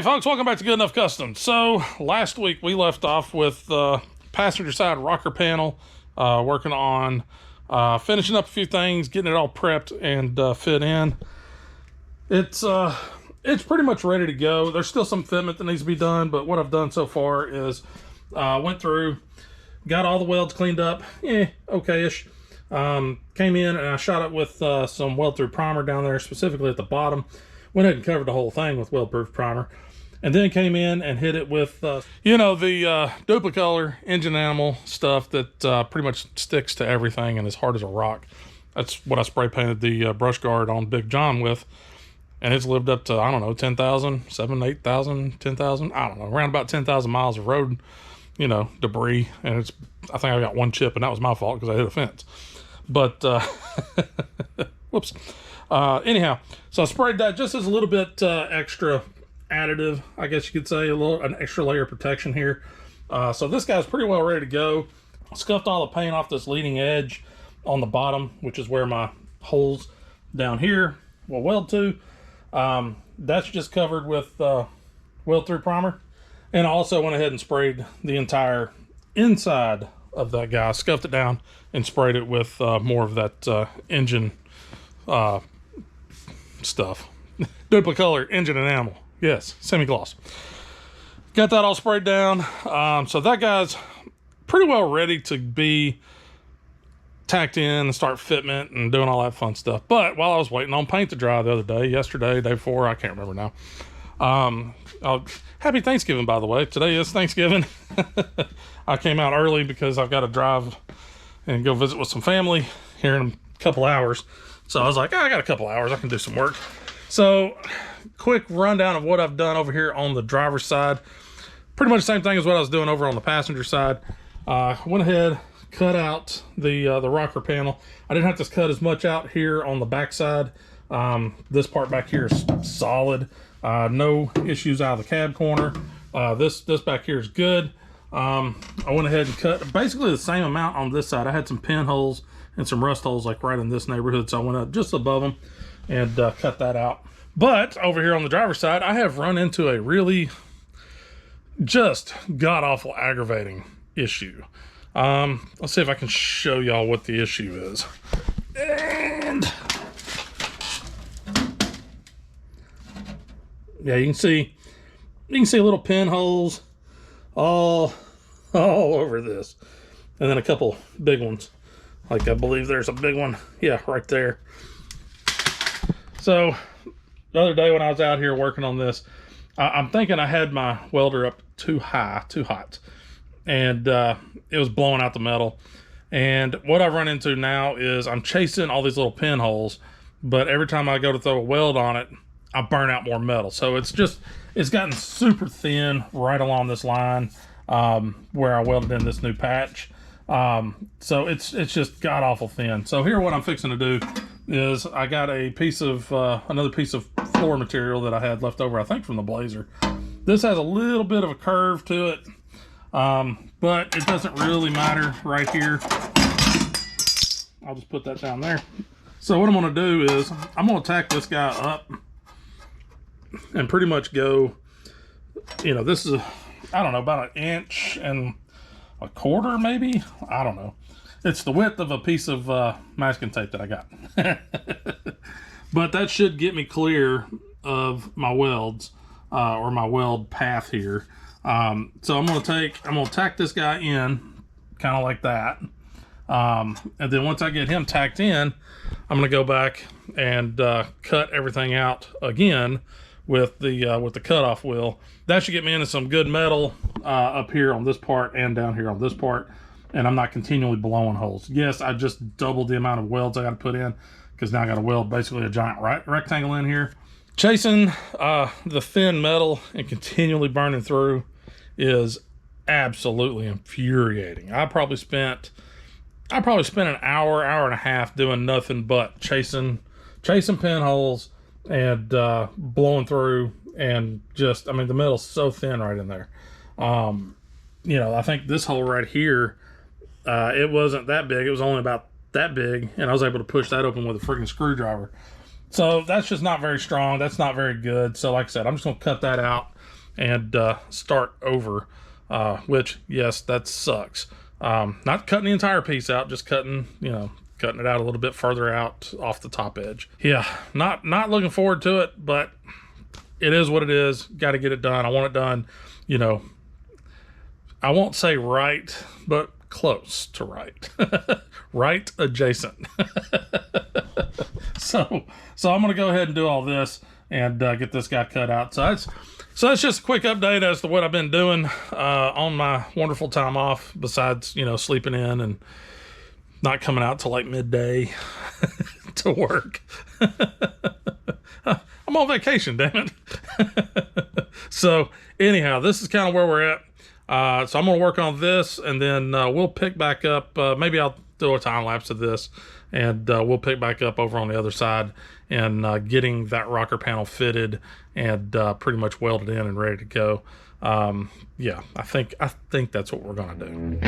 Hey folks, welcome back to Good Enough Customs. So last week we left off with the passenger side rocker panel, working on finishing up a few things, getting it all prepped and fit in. It's pretty much ready to go. There's still some fitment that needs to be done, but what I've done so far is went through, got all the welds cleaned up, okay-ish. Came in and I shot it with some weld through primer down there, specifically at the bottom. Went ahead and covered the whole thing with weld-proof primer. And then came in and hit it with, the Duplicolor engine animal stuff that pretty much sticks to everything and is hard as a rock. That's what I spray painted the brush guard on Big John with. And it's lived up to, I don't know, 10,000, 7,000, 8,000, 10,000, I don't know, around about 10,000 miles of road, debris. And I think I got one chip, and that was my fault because I hit a fence. But, whoops. Anyhow, so I sprayed that just as a little bit extra additive, I guess you could say, an extra layer of protection here. So this guy's pretty well ready to go. Scuffed all the paint off this leading edge on the bottom, which is where my holes down here will weld to. That's just covered with weld through primer. And I also went ahead and sprayed the entire inside of that guy, scuffed it down and sprayed it with more of that engine stuff. Duplicolor engine and animal. Yes, semi-gloss. Got that all sprayed down. So that guy's pretty well ready to be tacked in and start fitment and doing all that fun stuff. But while I was waiting on paint to dry the other day, yesterday, day before, I can't remember now. Happy Thanksgiving, by the way. Today is Thanksgiving. I came out early because I've got to drive and go visit with some family here in a couple hours. So I was like, I got a couple hours, I can do some work. So quick rundown of what I've done over here on the driver's side. Pretty much the same thing as what I was doing over on the passenger side. Went ahead, cut out the rocker panel. I didn't have to cut as much out here on the back side. This part back here is solid. No issues out of the cab corner. This back here is good. I went ahead and cut basically the same amount on this side. I had some pinholes and some rust holes like right in this neighborhood, so I went up just above them and cut that out. But over here on the driver's side, I have run into a really just god-awful aggravating issue. Let's see if I can show y'all what the issue is. And yeah, you can see little pinholes all over this, and then a couple big ones. Like I believe there's a big one, yeah, right there. So the other day when I was out here working on this, I'm thinking I had my welder up too hot, and it was blowing out the metal. And what I've run into now is I'm chasing all these little pinholes, but every time I go to throw a weld on it, I burn out more metal. So it's gotten super thin right along this line where I welded in this new patch. So it's just god awful thin. So here what I'm fixing to do is I got a piece of another piece of floor material that I had left over, I think from the Blazer. This has a little bit of a curve to it, but it doesn't really matter right here. I'll just put that down there. So what I'm going to do is I'm going to tack this guy up and pretty much go, this is I don't know, about 1 1.25 inches maybe, I don't know. It's the width of a piece of masking tape that I got. But that should get me clear of my welds, or my weld path here. So I'm gonna tack this guy in kind of like that. And then once I get him tacked in, I'm gonna go back and cut everything out again with the cutoff wheel. That should get me into some good metal up here on this part and down here on this part, and I'm not continually blowing holes. Yes, I just doubled the amount of welds I got to put in because now I got to weld basically a giant rectangle in here. Chasing the thin metal and continually burning through is absolutely infuriating. I probably spent an hour and a half doing nothing but chasing pinholes and blowing through, and just, the metal's so thin right in there. I think this hole right here, it wasn't that big. It was only about that big, and I was able to push that open with a freaking screwdriver. So that's just not very strong. That's not very good. So like I said, I'm just going to cut that out. and start over, which, yes, that sucks. Not cutting the entire piece out, just cutting, cutting it out a little bit further out off the top edge. Yeah, not looking forward to it, but it is what it is. Got to get it done. I want it done, I won't say right, but close to right. Right adjacent. So I'm gonna go ahead and do all this and get this guy cut out. So that's just a quick update as to what I've been doing on my wonderful time off, besides sleeping in and not coming out till like midday to work. I'm on vacation, damn it. So anyhow, this is kind of where we're at. So I'm gonna work on this, and then we'll pick back up. Maybe I'll do a time lapse of this, and we'll pick back up over on the other side and getting that rocker panel fitted and pretty much welded in and ready to go. Yeah, I think that's what we're gonna do.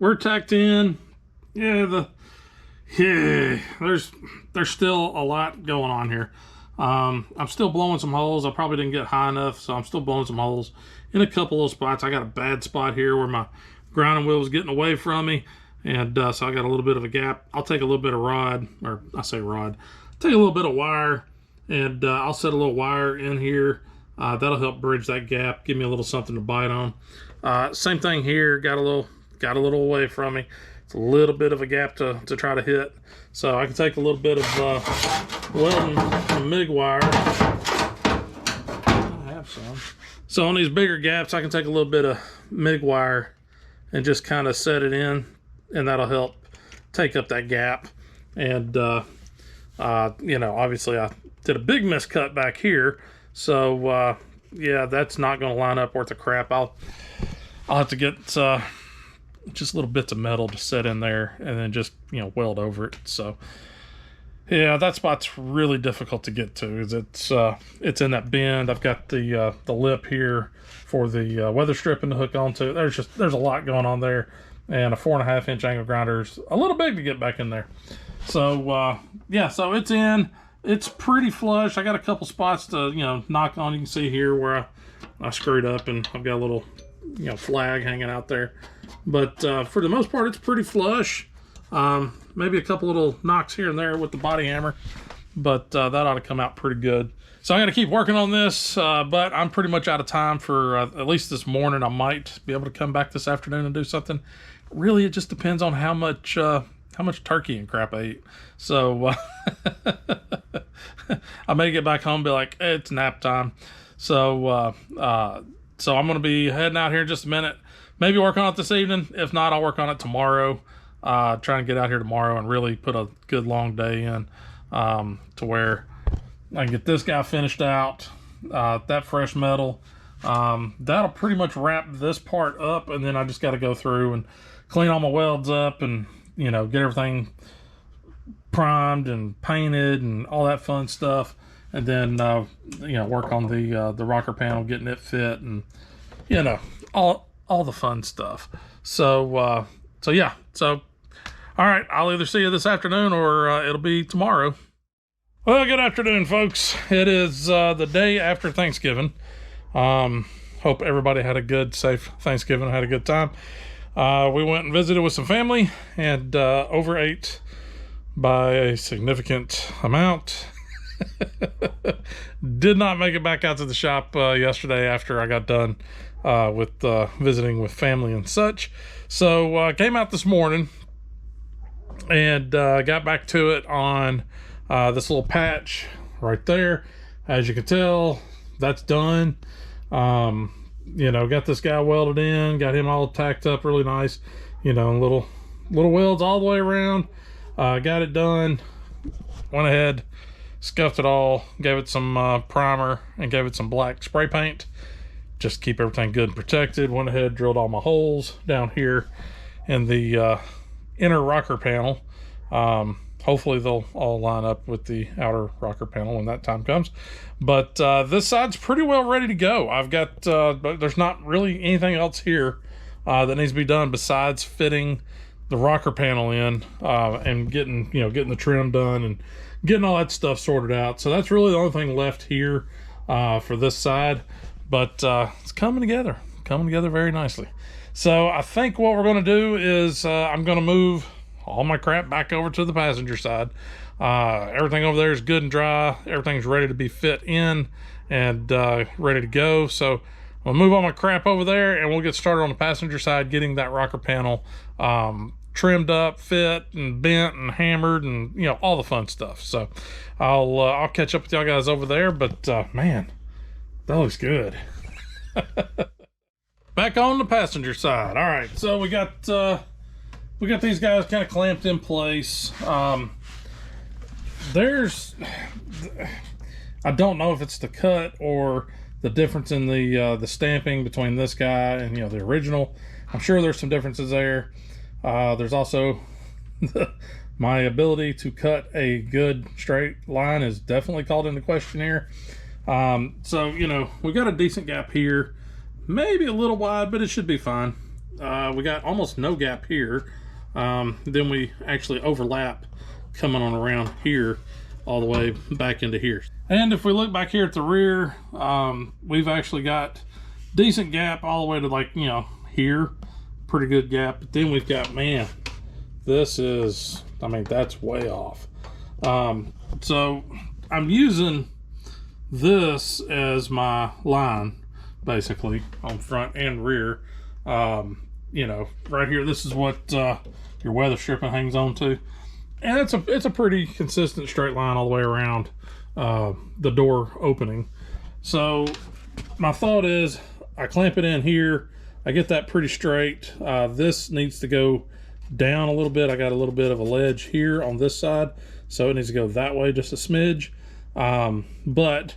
We're tacked in. Yeah, there's still a lot going on here. I'm still blowing some holes. I probably didn't get high enough, so I'm still blowing some holes in a couple of spots. I got a bad spot here where my grinding wheel was getting away from me, and so I got a little bit of a gap. I'll take a little bit of take a little bit of wire, and I'll set a little wire in here. That'll help bridge that gap, give me a little something to bite on. Same thing here. Got a little away from me. It's a little bit of a gap to try to hit. So I can take a little bit of welding and MIG wire. I have some. So on these bigger gaps, I can take a little bit of MIG wire and just kind of set it in, and that'll help take up that gap. And obviously I did a big miscut back here. So yeah, that's not going to line up worth a crap. I'll have to get just little bits of metal to set in there and then just weld over it. So yeah, that spot's really difficult to get to. It's in that bend. I've got the lip here for the weather stripping to hook onto. There's a lot going on there, and a 4.5-inch angle grinder's a little big to get back in there. So yeah, so it's in. It's pretty flush. I got a couple spots to knock on. You can see here where I screwed up, and I've got a little flag hanging out there. But for the most part, it's pretty flush. Maybe a couple little knocks here and there with the body hammer, but that ought to come out pretty good. So I'm going to keep working on this, but I'm pretty much out of time for at least this morning. I might be able to come back this afternoon and do something. Really, it just depends on how much turkey and crap I eat. So I may get back home and be like, hey, it's nap time. So so I'm going to be heading out here in just a minute. Maybe work on it this evening. If not, I'll work on it tomorrow. Try and get out here tomorrow and really put a good long day in to where I can get this guy finished out. That fresh metal. That'll pretty much wrap this part up, and then I just got to go through and clean all my welds up and get everything primed and painted and all that fun stuff. And then work on the rocker panel, getting it fit, and all the fun stuff. So yeah. So all right, I'll either see you this afternoon or it'll be tomorrow. Well, good afternoon, folks. It is the day after Thanksgiving. Hope everybody had a good, safe Thanksgiving, had a good time. We went and visited with some family and overate by a significant amount. Did not make it back out to the shop yesterday after I got done with visiting with family and such. So came out this morning and got back to it on this little patch right there. As you can tell, that's done. You know, got this guy welded in, got him all tacked up really nice, you know, little welds all the way around. Got it done, went ahead, scuffed it all, gave it some primer and gave it some black spray paint just to keep everything good and protected. Went ahead, drilled all my holes down here in the inner rocker panel. Hopefully they'll all line up with the outer rocker panel when that time comes. But this side's pretty well ready to go. I've got, but there's not really anything else here that needs to be done besides fitting the rocker panel in and getting the trim done and getting all that stuff sorted out. So that's really the only thing left here for this side. But it's coming together very nicely. So I think what we're going to do is I'm going to move all my crap back over to the passenger side. Everything over there is good and dry. Everything's ready to be fit in and ready to go. So I'll move all my crap over there and we'll get started on the passenger side, getting that rocker panel trimmed up, fit and bent and hammered and, you know, all the fun stuff. So I'll catch up with y'all guys over there. But man, that looks good. Back on the passenger side. All right, so we got these guys kind of clamped in place. I don't know if it's the cut or the difference in the stamping between this guy and, you know, the original. I'm sure there's some differences there. There's also my ability to cut a good straight line is definitely called into question here. So, you know, we got a decent gap here, maybe a little wide, but it should be fine. We got almost no gap here. Then we actually overlap coming on around here all the way back into here. And if we look back here at the rear, we've actually got decent gap all the way to, like, you know, here, pretty good gap. But then we've got, man, this is, I mean, that's way off. So I'm using this as my line basically on front and rear. You know, right here, this is what your weather stripping hangs on to, and it's a pretty consistent straight line all the way around the door opening. So my thought is I clamp it in here, I get that pretty straight. This needs to go down a little bit. I got a little bit of a ledge here on this side, so it needs to go that way just a smidge. But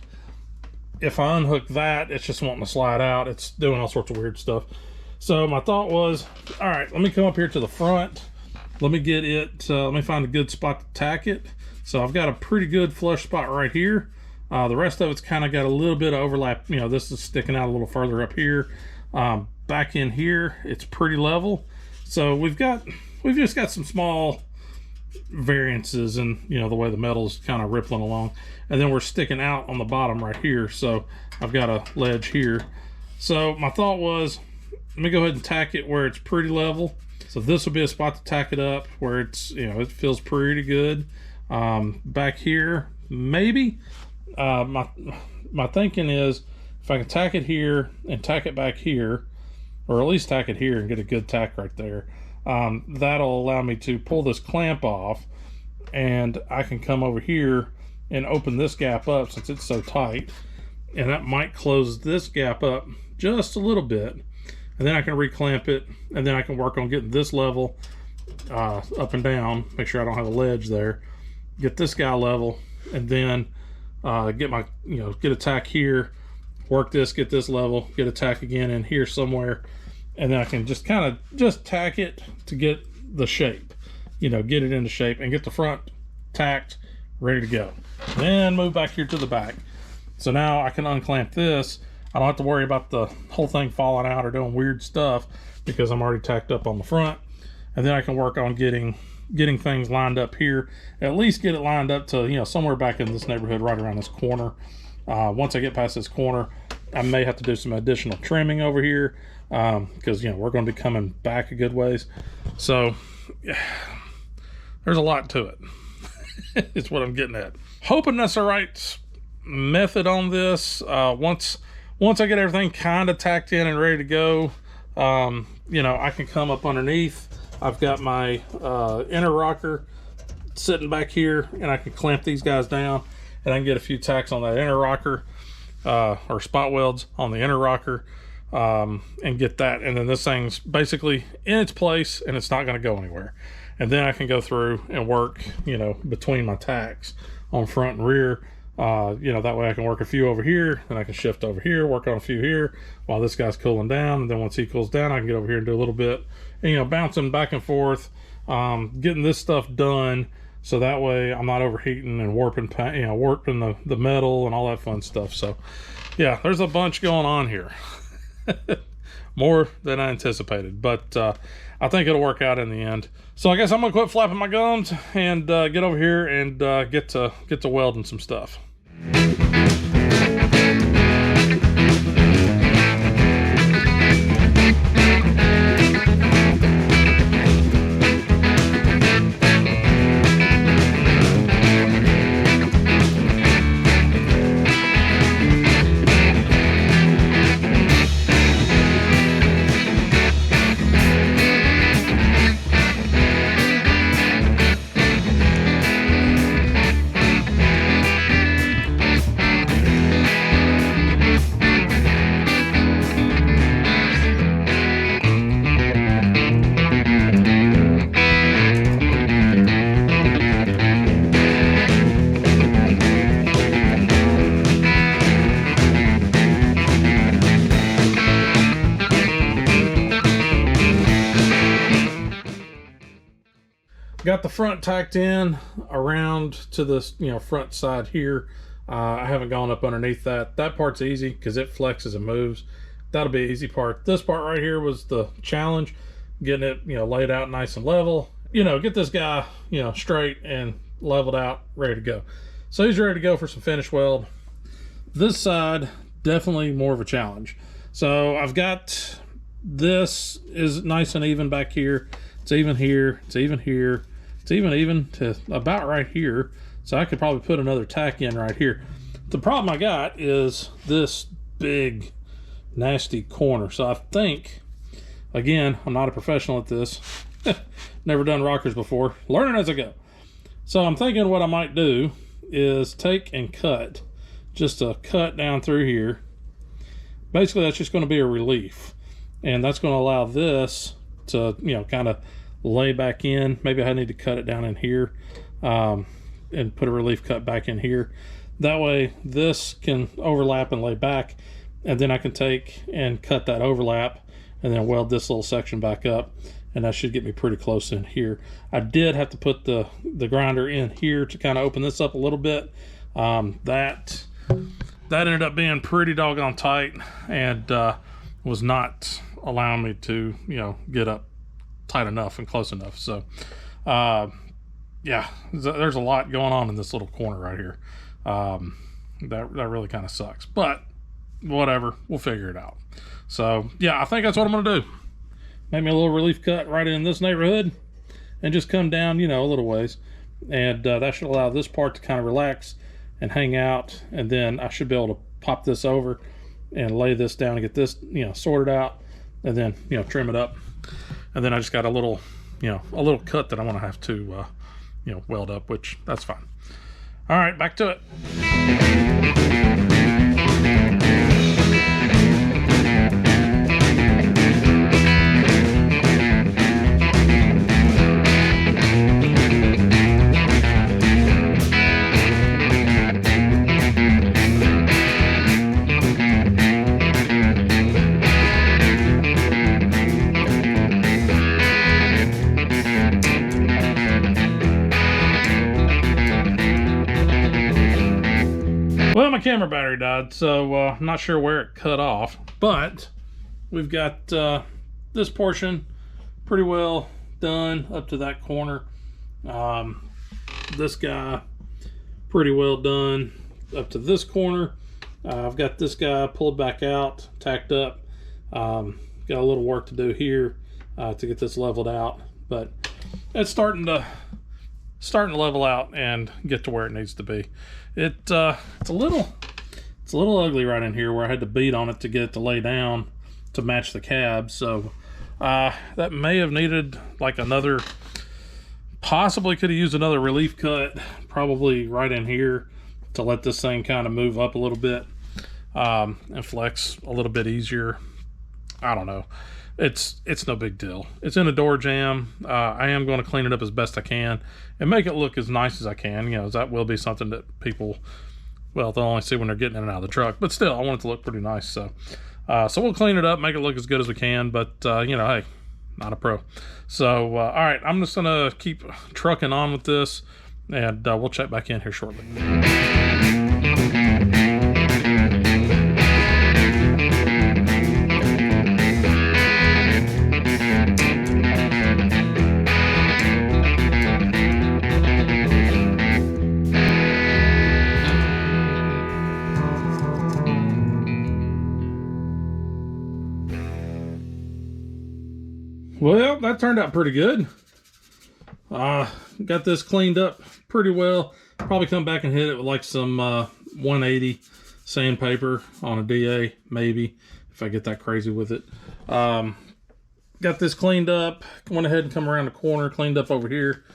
if I unhook that, it's just wanting to slide out. It's doing all sorts of weird stuff. So my thought was, all right, let me come up here to the front. Let me get it, let me find a good spot to tack it. So I've got a pretty good flush spot right here. The rest of it's kind of got a little bit of overlap. You know, this is sticking out a little further up here. Back in here, it's pretty level. So we've just got some small variances in, you know, the way the metal's kind of rippling along. And then we're sticking out on the bottom right here. So I've got a ledge here. So my thought was, let me go ahead and tack it where it's pretty level. So this will be a spot to tack it up where it's, you know, it feels pretty good. Back here, maybe. My thinking is if I can tack it here and tack it back here, or at least tack it here and get a good tack right there, that'll allow me to pull this clamp off, and I can come over here and open this gap up since it's so tight, and that might close this gap up just a little bit. And then I can reclamp it, and then I can work on getting this level up and down, make sure I don't have a ledge there, get this guy level, and then get my, you know, get a tack here, work this, get this level, get a tack again in here somewhere, and then I can just kind of just tack it to get the shape, you know, get it into shape and get the front tacked, ready to go. Then move back here to the back. So now I can unclamp this. I don't have to worry about the whole thing falling out or doing weird stuff because I'm already tacked up on the front. And then I can work on getting getting things lined up here. At least get it lined up to, you know, somewhere back in this neighborhood, right around this corner. Once I get past this corner, I may have to do some additional trimming over here, because, you know, we're going to be coming back a good ways. So yeah, there's a lot to it. It's what I'm getting at. Hoping that's the right method on this. Once I get everything kind of tacked in and ready to go, you know, I can come up underneath. I've got my inner rocker sitting back here, and I can clamp these guys down, and I can get a few tacks on that inner rocker, or spot welds on the inner rocker, and get that. And then this thing's basically in its place, and it's not going to go anywhere. And then I can go through and work, you know, between my tacks on front and rear. You know, that way I can work a few over here, then I can shift over here, work on a few here while this guy's cooling down. And then once he cools down, I can get over here and do a little bit, and, you know, bouncing back and forth, getting this stuff done, so that way I'm not overheating and warping, you know, warping the metal and all that fun stuff. So yeah, there's a bunch going on here. More than I anticipated, but I think it'll work out in the end. So I guess I'm gonna quit flapping my gums and get over here and get to welding some stuff. Got the front tacked in around to this, you know, front side here. I haven't gone up underneath that. That part's easy because it flexes and moves. That'll be an easy part. This part right here was the challenge, getting it, you know, laid out nice and level. You know, get this guy, you know, straight and leveled out, ready to go. So he's ready to go for some finish weld. This side, definitely more of a challenge. So I've got, this is nice and even back here. It's even here, it's even here. It's even to about right here. So I could probably put another tack in right here. The problem I got is this big, nasty corner. So I think, again, I'm not a professional at this. Never done rockers before. Learning as I go. So I'm thinking what I might do is take and cut. Just a cut down through here. Basically, that's just going to be a relief. And that's going to allow this to, you know, kind of lay back in. Maybe I need to cut it down in here, and put a relief cut back in here. That way this can overlap and lay back, and then I can take and cut that overlap and then weld this little section back up, and that should get me pretty close in here. I did have to put the grinder in here to kind of open this up a little bit. That ended up being pretty doggone tight, and was not allowing me to, you know, get up tight enough and close enough. So yeah, there's a lot going on in this little corner right here. That really kind of sucks, but whatever, we'll figure it out. So yeah, I think that's what I'm gonna do. Make me a little relief cut right in this neighborhood and just come down, you know, a little ways, and that should allow this part to kind of relax and hang out, and then I should be able to pop this over and lay this down and get this, you know, sorted out, and then, you know, trim it up. And then I just got a little, you know, a little cut that I want to have to, you know, weld up, which that's fine. All right, back to it. Well, my camera battery died, so I'm not sure where it cut off, but we've got this portion pretty well done up to that corner. This guy, pretty well done up to this corner. I've got this guy pulled back out, tacked up. Got a little work to do here to get this leveled out, but it's starting to level out and get to where it needs to be. It's a little ugly right in here where I had to beat on it to get it to lay down to match the cab. So that may have needed like another, possibly could have used another relief cut, probably right in here to let this thing kind of move up a little bit and flex a little bit easier. I don't know. It's no big deal. It's in a door jamb. I am going to clean it up as best I can and make it look as nice as I can. You know, that will be something that people, well, they'll only see when they're getting in and out of the truck, but still, I want it to look pretty nice. So we'll clean it up, make it look as good as we can, but you know, hey, not a pro. So all right, I'm just gonna keep trucking on with this, and we'll check back in here shortly. Well, that turned out pretty good. Got this cleaned up pretty well. Probably come back and hit it with like some 180 sandpaper on a DA, maybe, if I get that crazy with it. Got this cleaned up. Went ahead and come around the corner, cleaned up over here.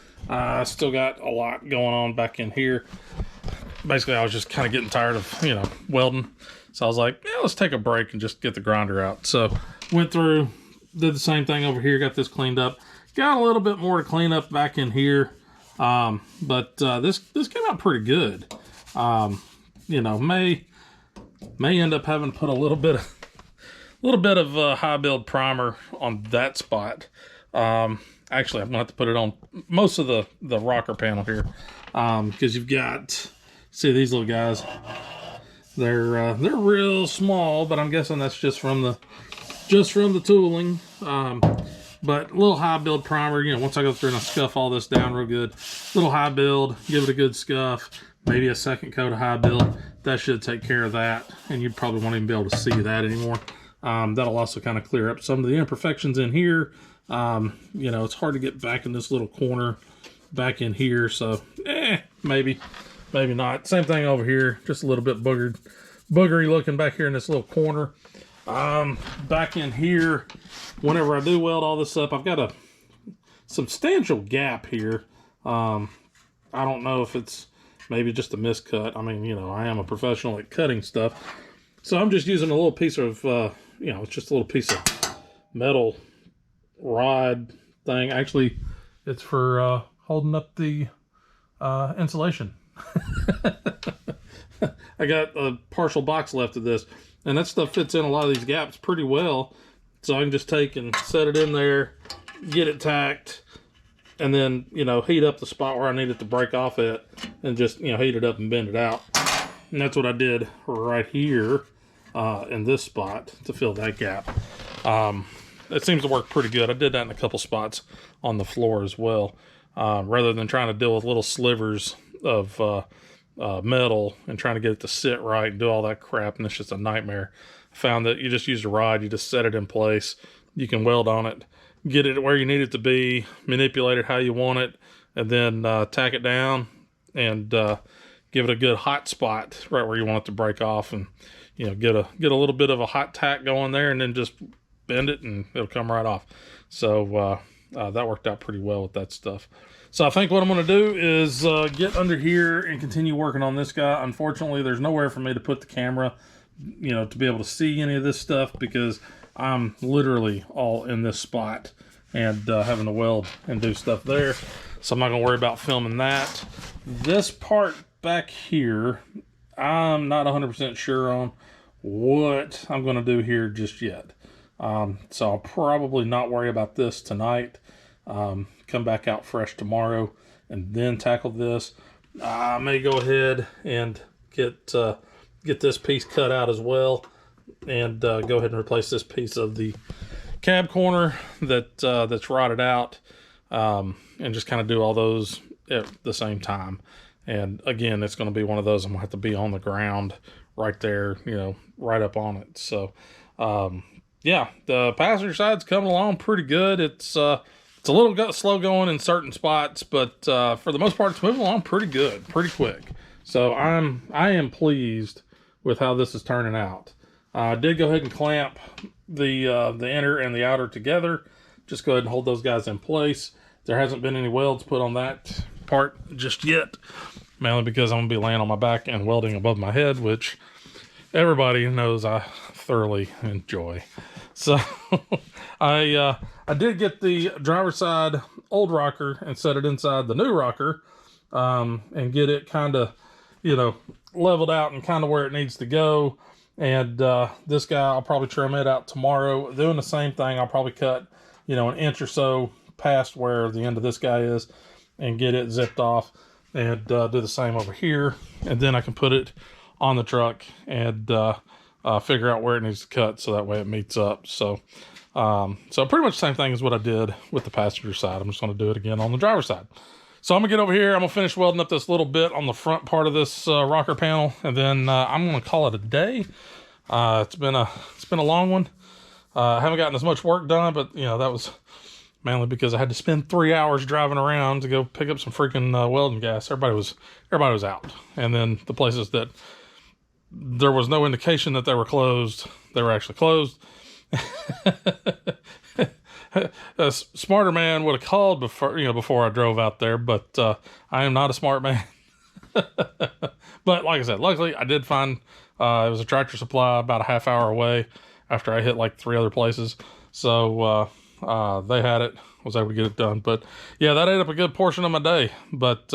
Still got a lot going on back in here. Basically, I was just kind of getting tired of, you know, welding. So I was like, yeah, let's take a break and just get the grinder out. So went through, did the same thing over here, got this cleaned up. Got a little bit more to clean up back in here. But this came out pretty good. You know, may end up having to put a little bit of high build primer on that spot. Actually, I'm gonna have to put it on most of the rocker panel here, because you've got, see these little guys, they're real small, but I'm guessing that's just from the tooling. But a little high build primer, you know, once I go through and I scuff all this down real good, little high build, give it a good scuff, maybe a second coat of high build, that should take care of that, and you probably won't even be able to see that anymore. That'll also kind of clear up some of the imperfections in here. You know, it's hard to get back in this little corner back in here, so maybe not. Same thing over here, just a little bit boogery looking back here in this little corner. Back in here, whenever I do weld all this up, I've got a substantial gap here. I don't know if it's maybe just a miscut. I mean, you know, I am a professional at cutting stuff, so I'm just using a little piece of, you know, it's just a little piece of metal rod thing. Actually, it's for holding up the insulation. I got a partial box left of this, and that stuff fits in a lot of these gaps pretty well. So I can just take and set it in there, get it tacked, and then, you know, heat up the spot where I need it to break off at, and just, you know, heat it up and bend it out. And that's what I did right here in this spot to fill that gap. It seems to work pretty good. I did that in a couple spots on the floor as well, rather than trying to deal with little slivers of metal and trying to get it to sit right and do all that crap, and it's just a nightmare. I found that you just use a rod, you just set it in place, you can weld on it, get it where you need it to be, manipulate it how you want it, and then tack it down and give it a good hot spot right where you want it to break off, and, you know, get a little bit of a hot tack going there, and then just bend it and it'll come right off. So that worked out pretty well with that stuff. So I think what I'm going to do is get under here and continue working on this guy. Unfortunately, there's nowhere for me to put the camera, you know, to be able to see any of this stuff, because I'm literally all in this spot and having to weld and do stuff there. So I'm not going to worry about filming that. This part back here, I'm not 100% sure on what I'm going to do here just yet. So I'll probably not worry about this tonight. Come back out fresh tomorrow and then tackle this. I may go ahead and get this piece cut out as well, and go ahead and replace this piece of the cab corner that's rotted out. and just kind of do all those at the same time. And again, it's going to be one of those I'm going to have to be on the ground right there, you know, right up on it. So, yeah, the passenger side's coming along pretty good. It's a little slow going in certain spots, but for the most part, it's moving along pretty good, pretty quick. So I am pleased with how this is turning out. I did go ahead and clamp the inner and the outer together. Just go ahead and hold those guys in place. There hasn't been any welds put on that part just yet, mainly because I'm gonna be laying on my back and welding above my head, which everybody knows I thoroughly enjoy. So I did get the driver's side old rocker and set it inside the new rocker, and get it kind of, you know, leveled out and kind of where it needs to go. And this guy, I'll probably trim it out tomorrow. Doing the same thing, I'll probably cut, you know, an inch or so past where the end of this guy is and get it zipped off, and do the same over here. And then I can put it on the truck and figure out where it needs to cut so that way it meets up. So so pretty much the same thing as what I did with the passenger side. I'm just going to do it again on the driver's side. So I'm gonna get over here. I'm gonna finish welding up this little bit on the front part of this rocker panel, and then I'm gonna call it a day. It's been a long one. I haven't gotten as much work done, but you know, that was mainly because I had to spend 3 hours driving around to go pick up some freaking welding gas. Everybody was out, and then the places that there was no indication that they were closed, they were actually closed. A smarter man would have called before I drove out there, but I am not a smart man. But like I said, luckily I did find it was a Tractor Supply about a half hour away after I hit like 3 other places. So they had it, was able to get it done. But yeah, that ate up a good portion of my day. But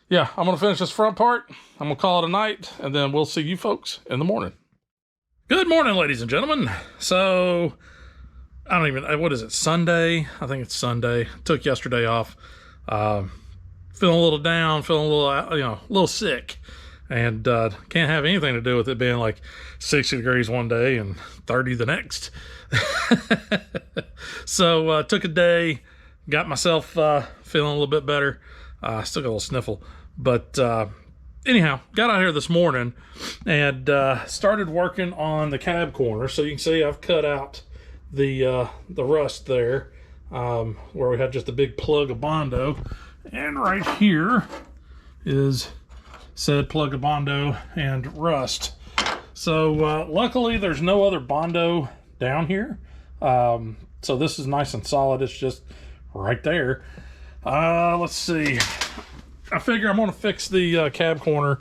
yeah, I'm gonna finish this front part. I'm gonna call it a night, and then we'll see you folks in the morning. Good morning, ladies and gentlemen. So I don't even, what is it, Sunday? I think it's Sunday. Took yesterday off. Feeling a little down, feeling a little, you know, a little sick. And can't have anything to do with it being like 60 degrees one day and 30 the next. So took a day, got myself feeling a little bit better. Still got a little sniffle. But anyhow, got out here this morning and started working on the cab corner. So you can see I've cut out the rust there, where we had just a big plug of Bondo, and right here is said plug of Bondo and rust. So luckily there's no other Bondo down here, so this is nice and solid. It's just right there. Let's see, I figure I'm gonna fix the cab corner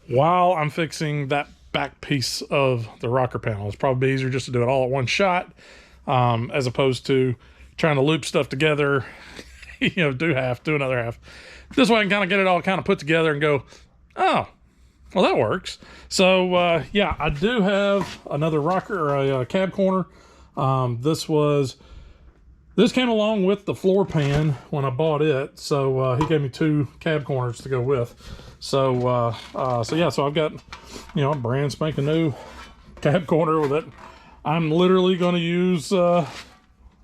while I'm fixing that back piece of the rocker panel. It's probably easier just to do it all at one shot, as opposed to trying to loop stuff together, you know, do another half. This way I can kind of get it all kind of put together and go, oh, well, that works. So yeah, I do have another rocker, or a cab corner. This came along with the floor pan when I bought it. So he gave me 2 cab corners to go with. So yeah, so I've got, you know, a brand spanking new cab corner with it. I'm literally going to use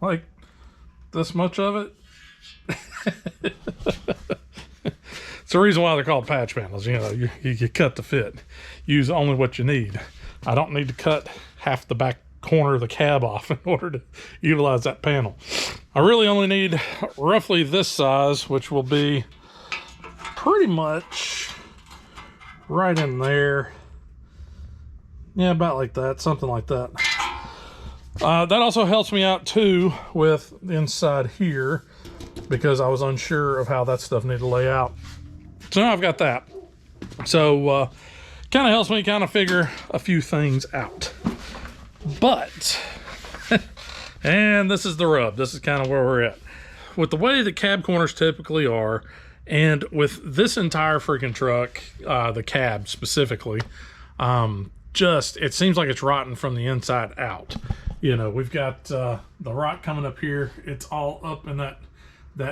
like this much of it. It's the reason why they're called patch panels. You know, you cut to fit. Use only what you need. I don't need to cut half the back corner of the cab off in order to utilize that panel. I really only need roughly this size, which will be pretty much right in there. Yeah, about like that, something like that. That also helps me out too with the inside here, because I was unsure of how that stuff needed to lay out. So now I've got that. So kind of helps me kind of figure a few things out. But, and this is the rub. This is kind of where we're at. With the way the cab corners typically are, and with this entire freaking truck, the cab specifically, it seems like it's rotten from the inside out. You know, we've got the rot coming up here. It's all up in that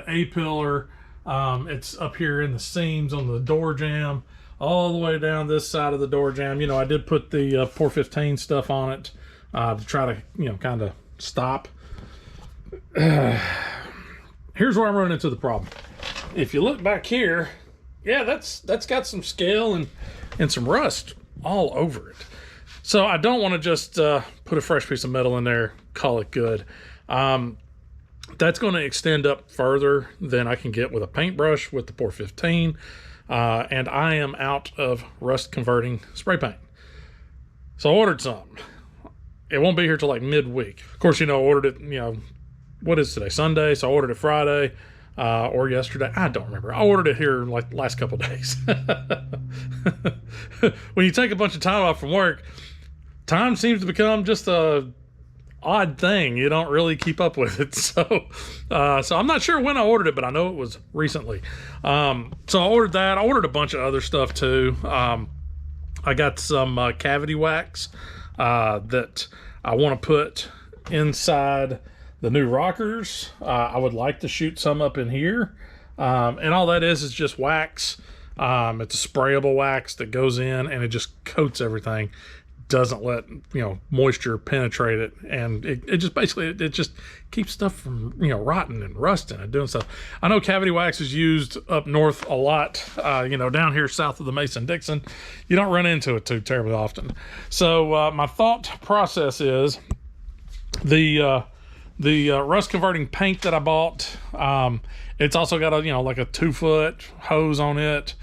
A-pillar. It's up here in the seams on the door jamb, all the way down this side of the door jamb. You know, I did put the 415 stuff on it to try to, you know, kind of stop. here's where I'm running into the problem. If you look back here, yeah, that's got some scale and some rust all over it. So I don't want to just put a fresh piece of metal in there, call it good. That's going to extend up further than I can get with a paintbrush with the 415. And I am out of rust converting spray paint. So I ordered some. It won't be here till like midweek. Of course, I ordered it, what is today? Sunday. So I ordered it Friday or yesterday. I don't remember. I ordered it here like last couple of days. When you take a bunch of time off from work, time seems to become just a odd thing. You don't really keep up with it. So I'm not sure when I ordered it, but I know it was recently. So I ordered that. I ordered a bunch of other stuff too. I got some cavity wax that I want to put inside the new rockers. I would like to shoot some up in here. And all that is just wax. It's a sprayable wax that goes in and it just coats everything. Doesn't let moisture penetrate it, and it just basically it just keeps stuff from rotting and rusting and doing stuff. I know cavity wax is used up north a lot. Down here south of the Mason-Dixon, you don't run into it too terribly often. So my thought process is the rust converting paint that I bought. It's also got a like a 2-foot hose on it.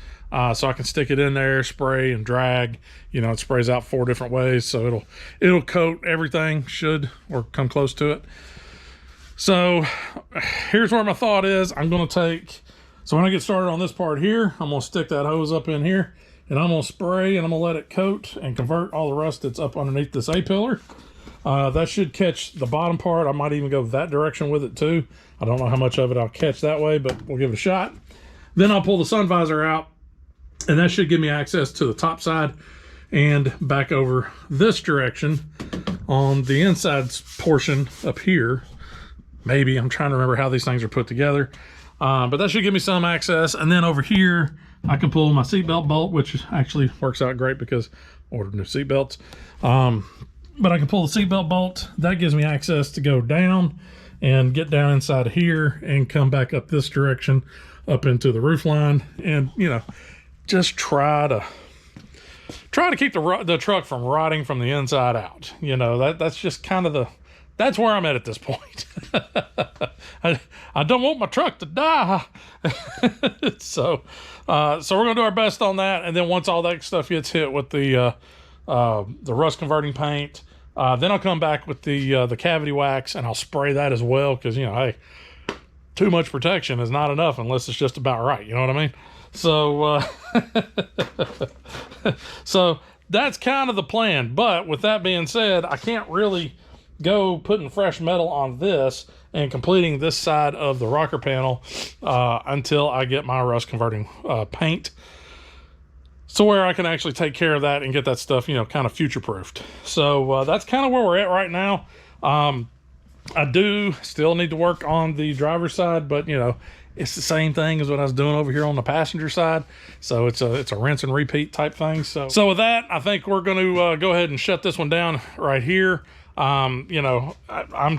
So I can stick it in there, spray and drag. It sprays out 4 different ways, so it'll coat everything, or come close to it. So here's where my thought is. I'm going to so when I get started on this part here, I'm going to stick that hose up in here, and I'm going to spray, and I'm going to let it coat and convert all the rust that's up underneath this A-pillar. That should catch the bottom part. I might even go that direction with it too. I don't know how much of it I'll catch that way, but we'll give it a shot. Then I'll pull the sun visor out, and that should give me access to the top side and back over this direction on the inside portion up here. Maybe, I'm trying to remember how these things are put together. But that should give me some access. And then over here, I can pull my seatbelt bolt, which actually works out great because I ordered new seatbelts. But I can pull the seatbelt bolt. That gives me access to go down and get down inside of here and come back up this direction up into the roof line. And, just try to keep the truck from rotting from the inside out. That's just kind of that's where I'm at this point. I don't want my truck to die. So we're gonna do our best on that, and then once all that stuff gets hit with the rust converting paint, then I'll come back with the cavity wax and I'll spray that as well, because hey, too much protection is not enough unless it's just about right. You know what I mean? So so that's kind of the plan. But with that being said, I can't really go putting fresh metal on this and completing this side of the rocker panel until I get my rust converting paint, so where I can actually take care of that and get that stuff kind of future proofed. So that's kind of where we're at right now. I do still need to work on the driver's side, but it's the same thing as what I was doing over here on the passenger side. So it's a rinse and repeat type thing. So with that, I think we're going to go ahead and shut this one down right here. I'm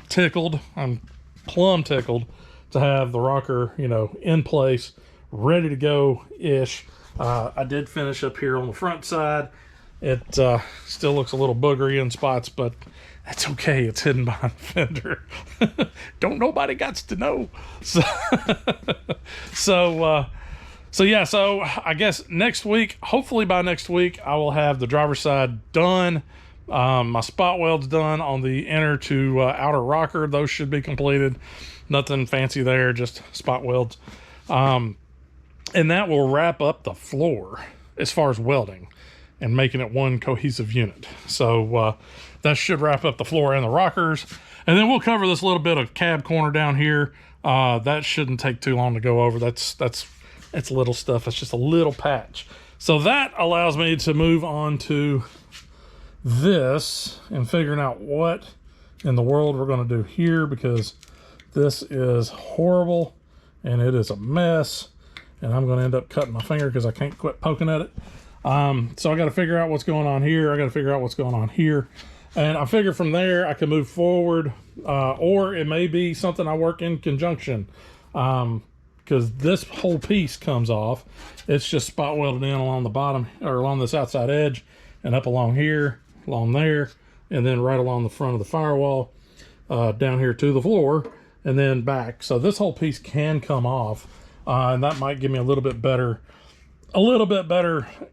tickled. I'm plumb tickled to have the rocker, in place, ready to go ish. I did finish up here on the front side. It still looks a little boogery in spots, but that's okay. It's hidden behind the fender. Don't nobody got to know. So I guess next week, hopefully by next week, I will have the driver's side done. My spot welds done on the inner to outer rocker. Those should be completed. Nothing fancy there, just spot welds. And that will wrap up the floor as far as welding and making it one cohesive unit. So that should wrap up the floor and the rockers. And then we'll cover this little bit of cab corner down here. That shouldn't take too long to go over. That's little stuff. It's just a little patch. So that allows me to move on to this and figuring out what in the world we're going to do here, because this is horrible and it is a mess, and I'm going to end up cutting my finger because I can't quit poking at it. So I got to figure out what's going on here. I got to figure out what's going on here, and I figure from there I can move forward, or it may be something I work in conjunction because this whole piece comes off. It's just spot welded in along the bottom, or along this outside edge, and up along here, along there, and then right along the front of the firewall, down here to the floor, and then back. So this whole piece can come off, and that might give me a little bit better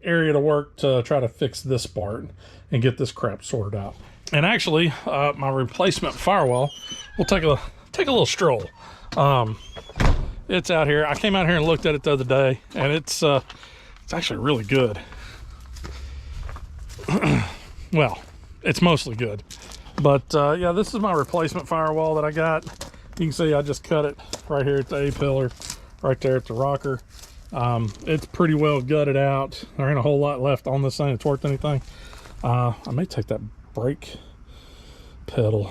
area to work to try to fix this part and get this crap sorted out. And actually, my replacement firewall, we'll take a little stroll. It's out here. I came out here and looked at it the other day, and it's actually really good. Well, it's mostly good. But yeah, this is my replacement firewall that I got. You can see I just cut it right here at the A-pillar, right there at the rocker. It's pretty well gutted out. There ain't a whole lot left on this thing that's worth anything. I may take that brake pedal.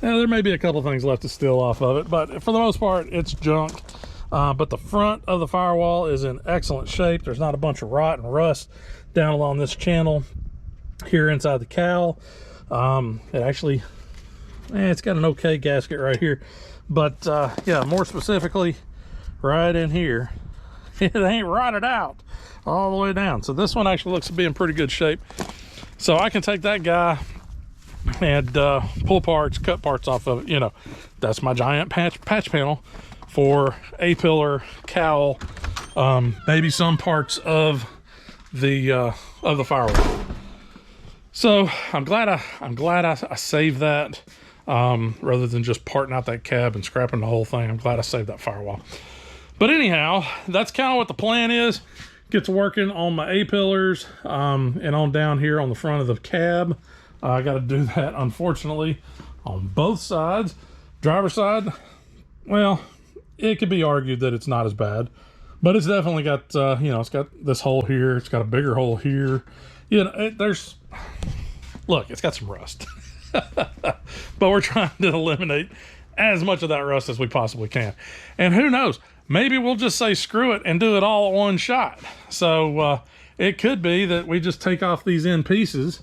Now, there may be a couple things left to steal off of it, but for the most part, it's junk. But the front of the firewall is in excellent shape. There's not a bunch of rot and rust down along this channel here inside the cowl. It actually, it's got an okay gasket right here. But yeah, more specifically, right in here, it ain't rotted out all the way down. So this one actually looks to be in pretty good shape. So I can take that guy and pull parts, cut parts off of it. You know, that's my giant patch panel for A-pillar, cowl, maybe some parts of the firewall. So I'm glad I saved that, rather than just parting out that cab and scrapping the whole thing. I'm glad I saved that firewall. But anyhow, that's kind of what the plan is. Get to working on my A-pillars, and on down here on the front of the cab. I got to do that, unfortunately, on both sides. Driver's side, well, it could be argued that it's not as bad, but it's definitely got, you know, it's got this hole here. It's got a bigger hole here. You know, look, it's got some rust. But we're trying to eliminate as much of that rust as we possibly can. And who knows, maybe we'll just say screw it and do it all at one shot. So it could be that we just take off these end pieces,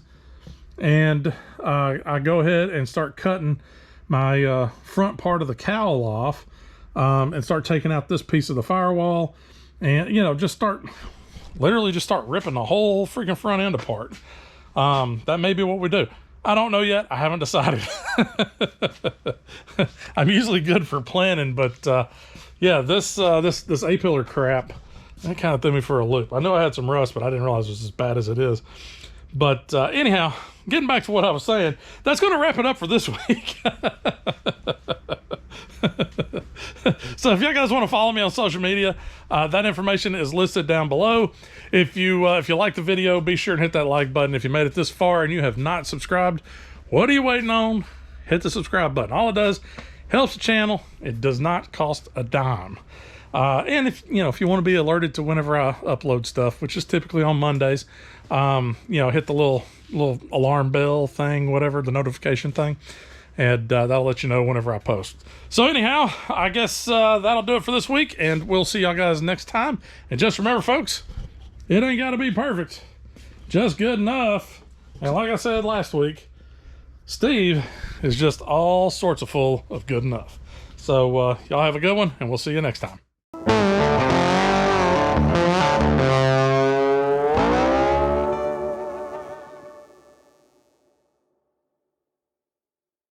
and I go ahead and start cutting my front part of the cowl off, and start taking out this piece of the firewall, and, you know, literally just start ripping the whole freaking front end apart. That may be what we do. I don't know yet. I haven't decided. I'm usually good for planning, but yeah, this A-pillar crap, that kind of threw me for a loop. I know I had some rust, but I didn't realize it was as bad as it is. But anyhow, getting back to what I was saying, that's going to wrap it up for this week. So if you guys want to follow me on social media, that information is listed down below. If you like the video, be sure and hit that like button. If you made it this far and you have not subscribed, what are you waiting on? Hit the subscribe button. All it does, helps the channel. It does not cost a dime. And if you want to be alerted to whenever I upload stuff, which is typically on Mondays, hit the little alarm bell thing, whatever, the notification thing, and that'll let you know whenever I post. So anyhow, I guess that'll do it for this week, and we'll see y'all guys next time. And just remember, folks, it ain't got to be perfect, just good enough. And like I said last week, Steve is just all sorts of full of good enough. So y'all have a good one, and we'll see you next time.